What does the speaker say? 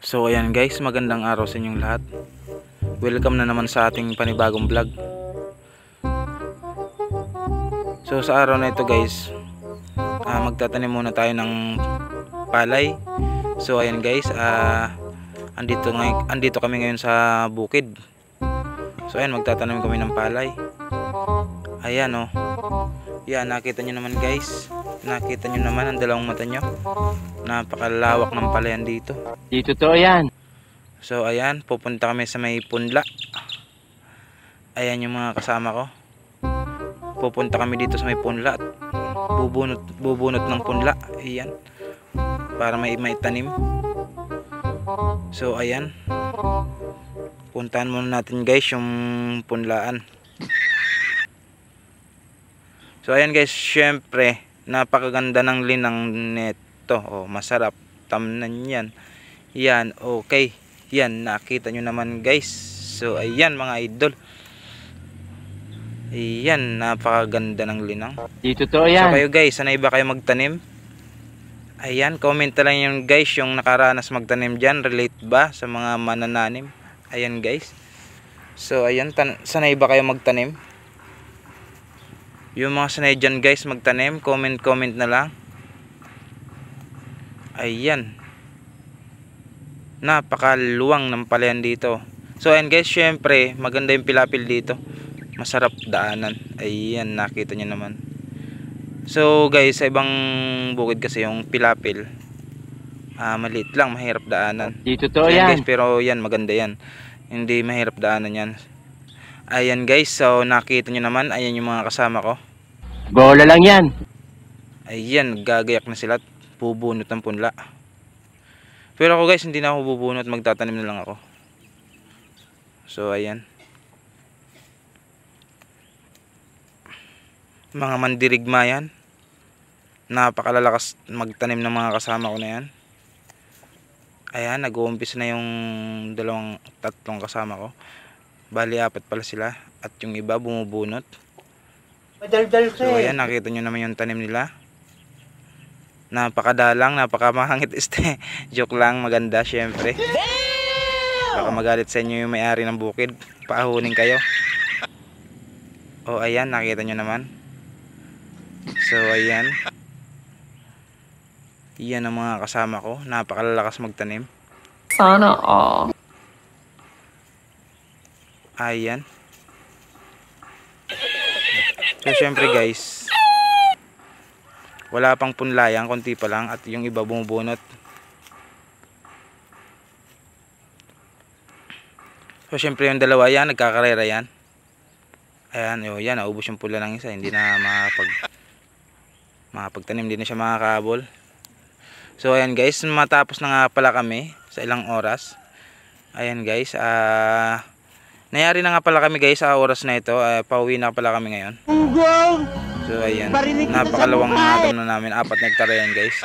So ayan guys, magandang araw sa inyong lahat. Welcome na naman sa ating panibagong vlog. So sa araw na ito guys, magtatanim muna tayo ng palay. So ayan guys, andito kami ngayon sa bukid. So ayan, magtatanim kami ng palay. Ayan oh. Yan, nakita nyo naman guys. Nakita nyo naman ang dalawang mata nyo. Napakalawak ng palayan dito. Dito to yan. So ayan, pupunta kami sa may punla. Ayan yung mga kasama ko. Pupunta kami dito sa may punla at bubunot ng punla. Ayan, para may tanim. So ayan, puntahan muna natin guys yung punlaan. So ayan guys, syempre napakaganda ng linang neto. Oh, masarap tamnan yan. Yan, okay. Yan, nakita nyo naman guys. So ayan mga idol. Ayan, napakaganda ng linang. Dito to yan. So kayo guys, sanay ba kayo magtanim? Ayan, comment na lang yung guys yung nakaranas magtanim dyan. Relate ba sa mga manananim? Ayan guys. So ayan, sanay ba kayo magtanim? Yung mga sanay dyan guys magtanim, comment na lang. Ayan, napakaluwang ng palayan dito. So ayan guys, syempre maganda yung pilapil dito. Masarap daanan. Ayan, nakita nyo naman. So guys, sa ibang bukid kasi yung pilapil maliit lang, mahirap daanan. Dito to so, yan guys, pero yan, maganda yan. Hindi mahirap daanan yan. Ayan guys, so nakita nyo naman. Ayan yung mga kasama ko. Bola lang yan. Ayan, gagayak na sila at bubunot ng punla. Pero ako guys, hindi na ako bubunot, magtatanim na lang ako. So ayan, mga mandirigma yan. Napakalalakas magtanim ng mga kasama ko na yan. Ayan, nag-uumpisa na yung tatlong kasama ko. Bali, 4 pala sila. At yung iba bumubunot. So ayan, nakita nyo naman yung tanim nila. Napakadalang, napakamahangit este. Joke lang, maganda syempre. Baka magalit sa inyo yung may-ari ng bukid. Paahunin kayo. O ayan, nakita nyo naman. So ayan, yan ang mga kasama ko. Napakalalakas magtanim. Sana all. Ayan. So syempre guys, wala pang punlayan, konti pa lang. At yung iba bumubunot. So syempre yung dalawa yan, nagkakarera yan. Ayan, yan, naubos yung pula ng isa. Hindi na makapagtanim, hindi na siya makakahabol. So ayan guys, matapos na nga pala kami sa ilang oras. Ayan guys, nangyari na nga pala kami guys sa oras na ito. Pauwi na pala kami ngayon. So ayan, napakalawang na namin, 4 na hektare yan guys.